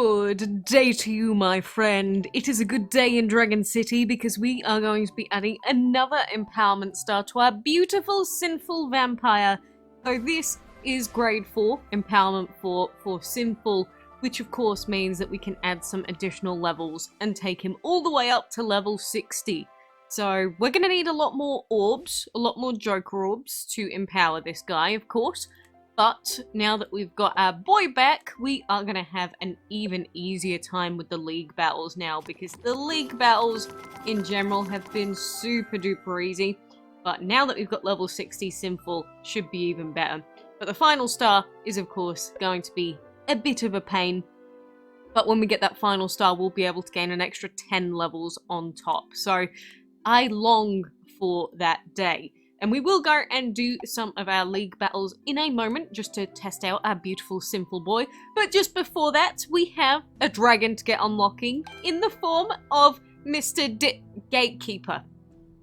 Good day to you, my friend. It is a good day in Dragon City because we are going to be adding another empowerment star to our beautiful Sinful Vampire. So this is grade 4, empowerment for Sinful, which of course means that we can add some additional levels and take him all the way up to level 60. So we're going to need a lot more orbs, a lot more Joker orbs to empower this guy, of course. But now that we've got our boy back, we are going to have an even easier time with the league battles now, because the league battles in general have been super duper easy. But now that we've got level 60, Sinful should be even better. But the final star is of course going to be a bit of a pain. But when we get that final star, we'll be able to gain an extra 10 levels on top. So I long for that day. And we will go and do some of our league battles in a moment, just to test out our beautiful Sinful boy. But just before that, we have a dragon to get unlocking in the form of Mr. Gatekeeper.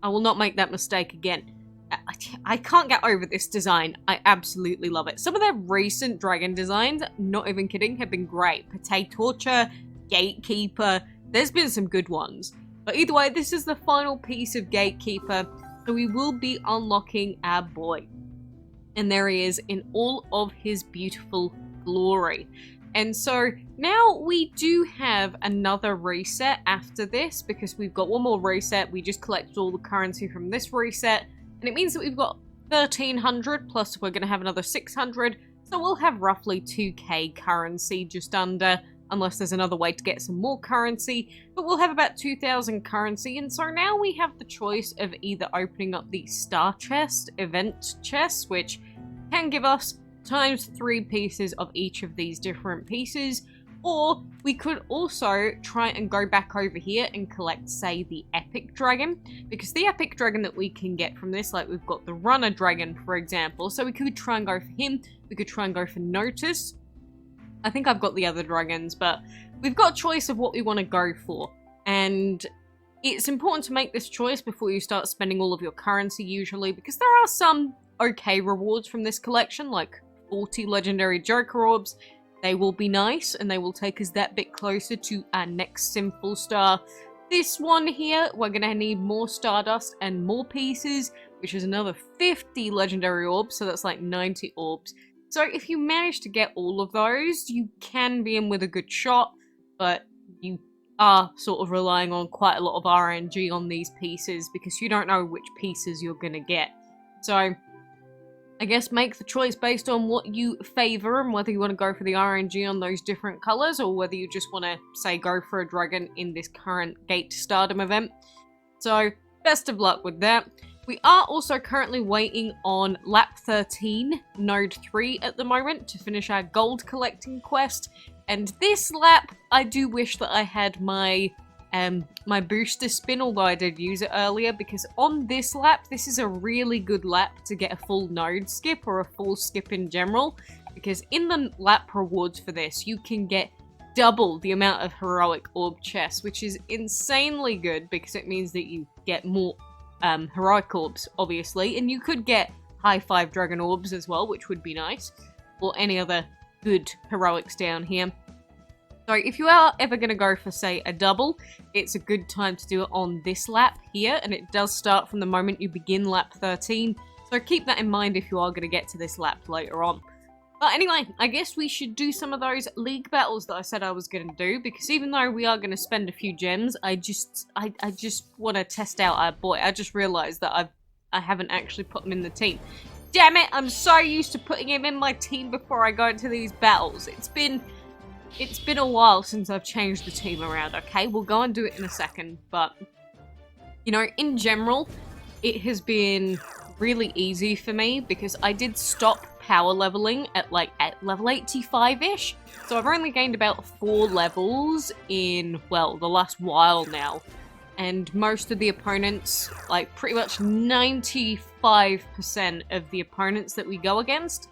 I will not make that mistake again. I can't get over this design. I absolutely love it. Some of their recent dragon designs, not even kidding, have been great. Potato Torture, Gatekeeper, there's been some good ones. But either way, this is the final piece of Gatekeeper. So we will be unlocking our boy. And there he is in all of his beautiful glory. And so now we do have another reset after this, because we've got one more reset. We just collected all the currency from this reset. And it means that we've got 1,300, plus we're going to have another 600. So we'll have roughly 2k currency, just under, unless there's another way to get some more currency, but we'll have about 2,000 currency. And so now we have the choice of either opening up the star chest, event chest, which can give us ×3 pieces of each of these different pieces, or we could also try and go back over here and collect, say, the epic dragon, because the epic dragon that we can get from this, like we've got the runner dragon, for example, so we could try and go for him. We could try and go for Notice. I think I've got the other dragons, but we've got a choice of what we want to go for. And it's important to make this choice before you start spending all of your currency usually, because there are some okay rewards from this collection, like 40 legendary Joker orbs. They will be nice, and they will take us that bit closer to our next Sinful star. This one here, we're going to need more Stardust and more pieces, which is another 50 legendary orbs, so that's like 90 orbs. So if you manage to get all of those, you can be in with a good shot, but you are sort of relying on quite a lot of RNG on these pieces, because you don't know which pieces you're going to get. So I guess make the choice based on what you favour, and whether you want to go for the RNG on those different colours, or whether you just want to, say, go for a dragon in this current Gate to Stardom event. So best of luck with that. We are also currently waiting on lap 13, node 3 at the moment, to finish our gold collecting quest. And this lap, I do wish that I had my my booster spin, although I did use it earlier, because on this lap, this is a really good lap to get a full node skip, or a full skip in general, because in the lap rewards for this, you can get double the amount of heroic orb chests, which is insanely good, because it means that you get more heroic orbs, obviously, and you could get high 5 dragon orbs as well, which would be nice, or any other good heroics down here. So if you are ever going to go for, say, a double, it's a good time to do it on this lap here, and it does start from the moment you begin lap 13, so keep that in mind if you are going to get to this lap later on. But anyway, I guess we should do some of those league battles that I said I was going to do, because even though we are going to spend a few gems, I just want to test out our boy. I just realised that I haven't actually put him in the team. Damn it, I'm so used to putting him in my team before I go into these battles. It's been a while since I've changed the team around, okay? We'll go and do it in a second, but, you know, in general, it has been really easy for me, because I did stop power leveling at level 85-ish, so I've only gained about 4 levels in, well, the last while now, and most of the opponents, like pretty much 95% of the opponents that we go against,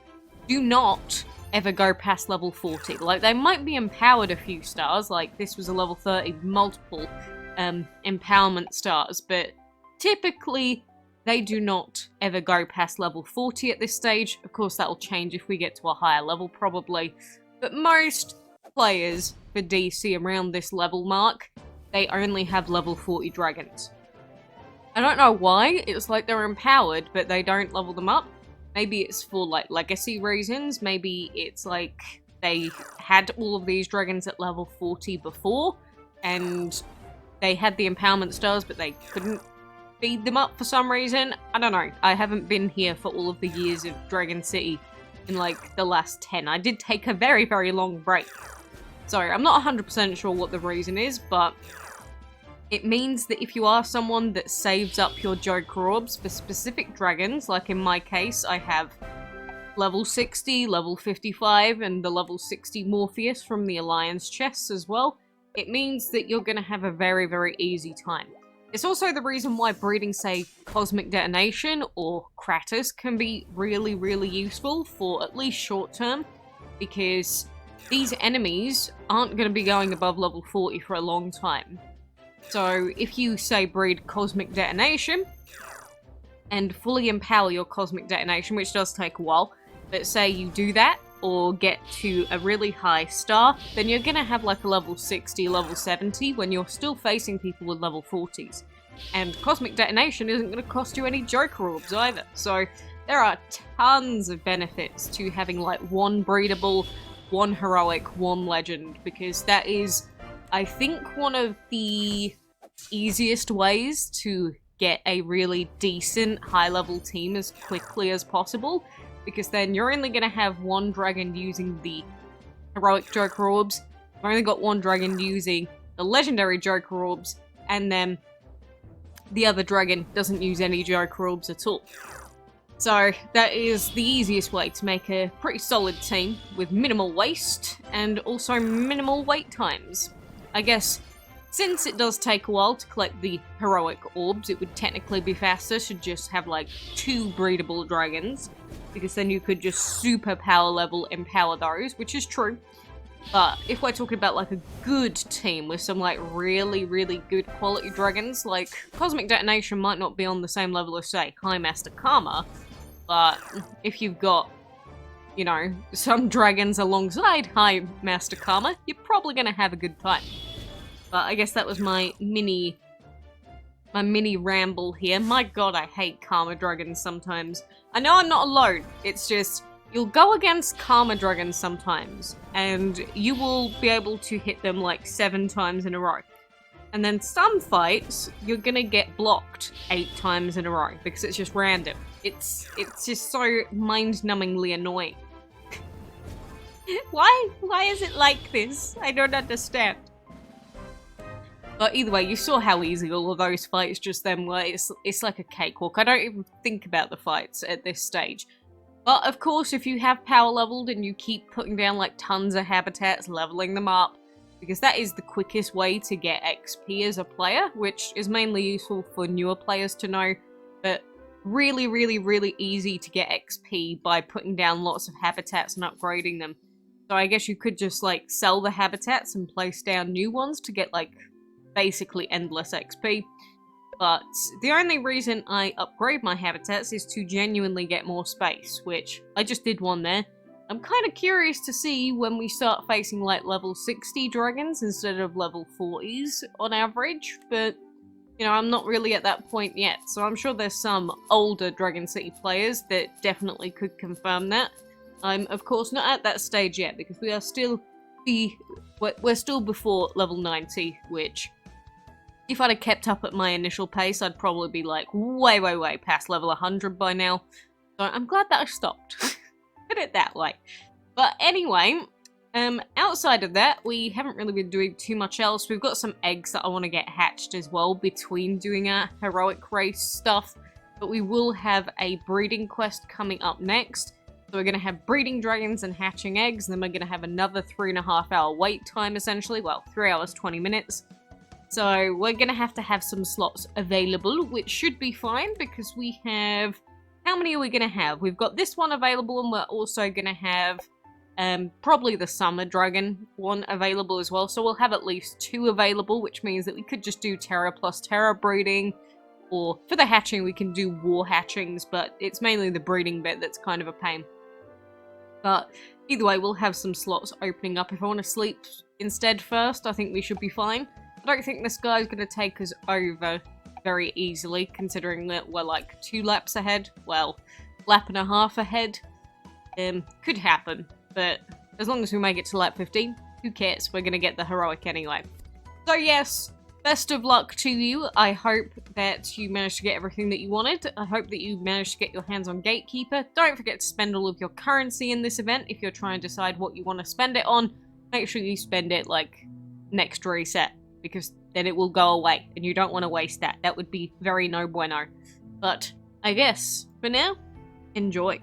do not ever go past level 40. Like, they might be empowered a few stars, like this was a level 30 multiple empowerment stars, but typically they do not ever go past level 40 at this stage. Of course, that will change if we get to a higher level, probably. But most players for DC around this level mark, they only have level 40 dragons. I don't know why, it's like they're empowered, but they don't level them up. Maybe it's for, like, legacy reasons. Maybe it's like they had all of these dragons at level 40 before, and they had the empowerment stars, but they couldn't feed them up for some reason. I don't know. I haven't been here for all of the years of Dragon City in, like, the last 10. I did take a very, very long break. So, I'm not 100% sure what the reason is, but it means that if you are someone that saves up your Joker Orbs for specific dragons, like in my case, I have level 60, level 55, and the level 60 Morpheus from the Alliance chests as well, it means that you're going to have a very, very easy time. It's also the reason why breeding, say, Cosmic Detonation or Kratos can be really, really useful for at least short term, because these enemies aren't going to be going above level 40 for a long time. So if you, say, breed Cosmic Detonation and fully empower your Cosmic Detonation, which does take a while, but say you do that or get to a really high star, then you're going to have like a level 60, level 70 when you're still facing people with level 40s. And Cosmic Detonation isn't going to cost you any Joker Orbs either. So there are tons of benefits to having like one breedable, one heroic, one legend, because that is, I think, one of the easiest ways to get a really decent high-level team as quickly as possible, because then you're only going to have one dragon using the heroic Joker Orbs, you've only got one dragon using the legendary Joker Orbs, and then the other dragon doesn't use any Joker Orbs at all. So that is the easiest way to make a pretty solid team with minimal waste and also minimal wait times. I guess since it does take a while to collect the heroic orbs, it would technically be faster to just have like 2 breedable dragons, because then you could just super power level empower those, which is true. But if we're talking about like a good team with some like really, really good quality dragons, like Cosmic Detonation might not be on the same level as, say, High Master Karma, but if you've got, you know, some dragons alongside High Master Karma, you're probably going to have a good time. But I guess that was my mini ramble here. My god, I hate Karma dragons sometimes. I know I'm not alone. It's just, you'll go against Karma dragons sometimes, and you will be able to hit them like 7 times in a row. And then some fights, you're gonna get blocked 8 times in a row, because it's just random. It's just so mind-numbingly annoying. Why is it like this? I don't understand. But either way, you saw how easy all of those fights just then were. It's like a cakewalk. I don't even think about the fights at this stage. But of course, if you have power leveled and you keep putting down like tons of habitats, leveling them up, because that is the quickest way to get XP as a player, which is mainly useful for newer players to know, but really, really, really easy to get XP by putting down lots of habitats and upgrading them. So I guess you could just like sell the habitats and place down new ones to get like basically endless XP. But the only reason I upgrade my habitats is to genuinely get more space, which I just did one there. I'm kind of curious to see when we start facing like level 60 dragons instead of level 40s on average, but you know, I'm not really at that point yet, so I'm sure there's some older Dragon City players that definitely could confirm that. I'm of course not at that stage yet, because we are still we're still before level 90, which if I'd have kept up at my initial pace, I'd probably be like way, way, way past level 100 by now. So I'm glad that I stopped. Put it that way. But anyway, outside of that, we haven't really been doing too much else. We've got some eggs that I want to get hatched as well between doing our heroic race stuff. But we will have a breeding quest coming up next. So we're going to have breeding dragons and hatching eggs, and then we're going to have another 3.5 hour wait time essentially. Well, 3 hours, 20 minutes. So we're going to have some slots available, which should be fine because we have... How many are we going to have? We've got this one available, and we're also going to have probably the Summer Dragon one available as well. So we'll have at least 2 available, which means that we could just do Terra plus Terra breeding. Or for the hatching, we can do war hatchings, but it's mainly the breeding bit that's kind of a pain. But Either way, we'll have some slots opening up. If I want to sleep instead first, I think we should be fine. I don't think this guy's going to take us over very easily, considering that we're like 2 laps ahead. Well, lap and a half ahead. Could happen, but as long as we make it to lap 15, who cares? We're going to get the heroic anyway. So yes, best of luck to you. I hope that you managed to get everything that you wanted. I hope that you managed to get your hands on Gatekeeper. Don't forget to spend all of your currency in this event if you're trying to decide what you want to spend it on. Make sure you spend it, like, next reset, because then it will go away, and you don't want to waste that. That would be very no bueno. But I guess, for now, enjoy.